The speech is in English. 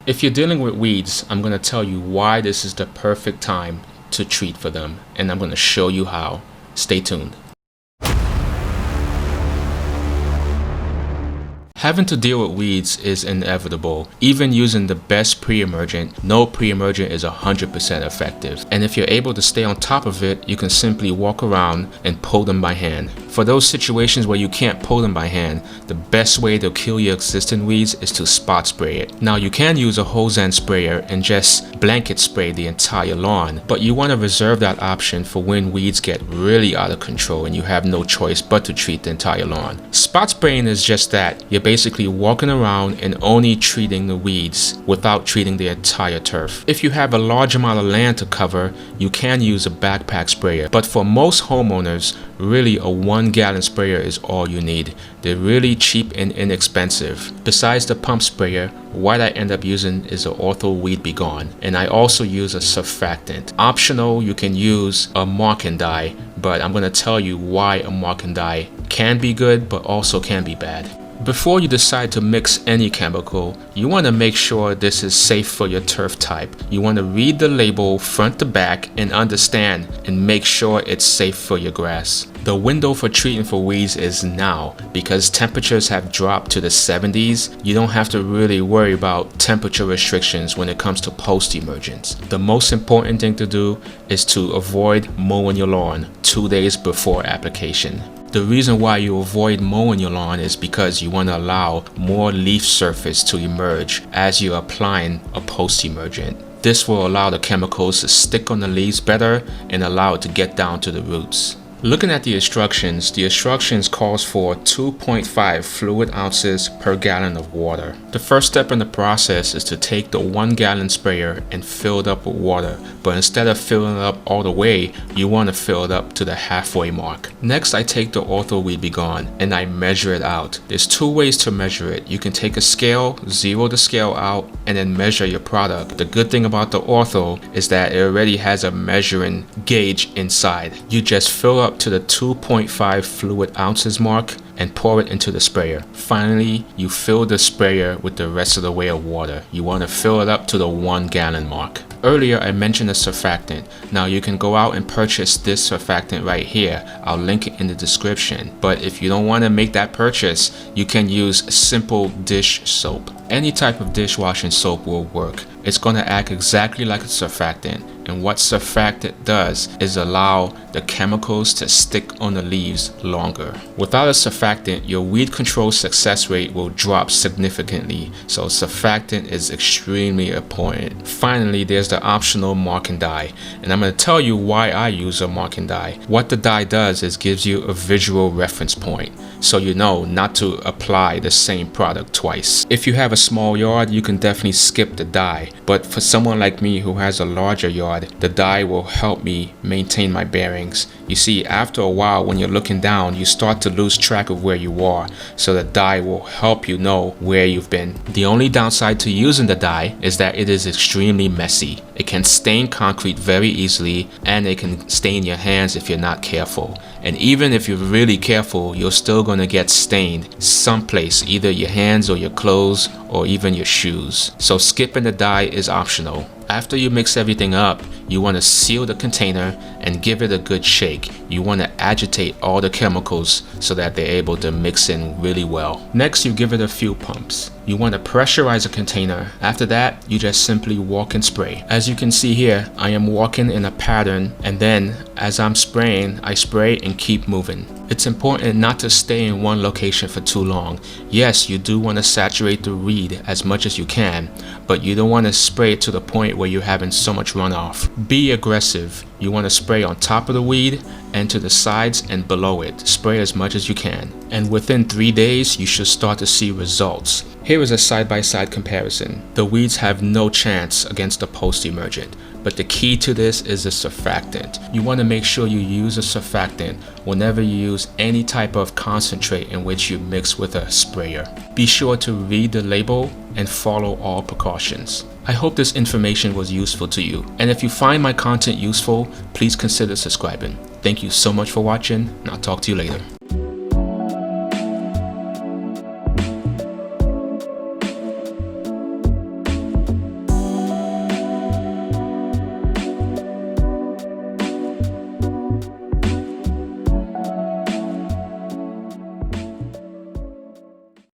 If you're dealing with weeds, I'm going to tell you why this is the perfect time to treat for them, and I'm going to show you how. Stay tuned. Having to deal with weeds is inevitable. Even using the best pre-emergent, no pre-emergent is 100% effective. And if you're able to stay on top of it, you can simply walk around and pull them by hand. For those situations where you can't pull them by hand, the best way to kill your existing weeds is to spot spray it. Now you can use a hose end sprayer and just blanket spray the entire lawn, but you want to reserve that option for when weeds get really out of control and you have no choice but to treat the entire lawn. Spot spraying is just that. You're basically walking around and only treating the weeds without treating the entire turf. If you have a large amount of land to cover, you can use a backpack sprayer, but for most homeowners, really a 1-gallon sprayer is all you need. They're really cheap and inexpensive. Besides the pump sprayer, what I end up using is an Ortho Weed B Gone, and I also use a surfactant. Optional, you can use a marking dye, but I'm going to tell you why a marking dye can be good but also can be bad. Before you decide to mix any chemical, you want to make sure this is safe for your turf type. You want to read the label front to back and understand and make sure it's safe for your grass. The window for treating for weeds is now. Because temperatures have dropped to the 70s, you don't have to really worry about temperature restrictions when it comes to post-emergence. The most important thing to do is to avoid mowing your lawn 2 days before application. The reason why you avoid mowing your lawn is because you want to allow more leaf surface to emerge as you're applying a post-emergent. This will allow the chemicals to stick on the leaves better and allow it to get down to the roots. Looking at the instructions calls for 2.5 fluid ounces per gallon of water. The first step in the process is to take the 1-gallon sprayer and fill it up with water, but instead of filling it up all the way, you want to fill it up to the halfway mark. Next, I take the Ortho Weed B Gone and I measure it out. There's 2 ways to measure it. You can take a scale, zero the scale out, and then measure your product. The good thing about the Ortho is that it already has a measuring gauge inside. You just fill up to the 2.5 fluid ounces mark and pour it into the sprayer. Finally, you fill the sprayer with the rest of the way of water. You want to fill it up to the 1-gallon mark. Earlier I mentioned a surfactant. Now you can go out and purchase this surfactant right here. I'll link it in the description. But if you don't want to make that purchase, you can use simple dish soap. Any type of dishwashing soap will work. It's going to act exactly like a surfactant. And what surfactant does is allow the chemicals to stick on the leaves longer. Without a surfactant, your weed control success rate will drop significantly. So surfactant is extremely important. Finally, there's the optional marking dye. And I'm going to tell you why I use a marking dye. What the dye does is gives you a visual reference point, so you know not to apply the same product twice. If you have a small yard, you can definitely skip the dye. But for someone like me who has a larger yard, the dye will help me maintain my bearings. You see, after a while when you're looking down, you start to lose track of where you are, so the dye will help you know where you've been. The only downside to using the dye is that it is extremely messy. It can stain concrete very easily, and it can stain your hands if you're not careful. And even if you're really careful, you're still going to get stained someplace, either your hands or your clothes or even your shoes. So skipping the dye is optional. After you mix everything up, you want to seal the container and give it a good shake. You want to agitate all the chemicals so that they're able to mix in really well. Next, you give it a few pumps. You want to pressurize a container. After that, you just simply walk and spray. As you can see here, I am walking in a pattern, and then as I'm spraying, I spray and keep moving. It's important not to stay in one location for too long. Yes, you do want to saturate the weed as much as you can, but you don't want to spray it to the point where you're having so much runoff. Be aggressive. You want to spray on top of the weed and to the sides and below it. Spray as much as you can. And within 3 days, you should start to see results. Here is a side-by-side comparison. The weeds have no chance against the post-emergent. But the key to this is a surfactant. You want to make sure you use a surfactant whenever you use any type of concentrate in which you mix with a sprayer. Be sure to read the label and follow all precautions. I hope this information was useful to you. And if you find my content useful, please consider subscribing. Thank you so much for watching, and I'll talk to you later.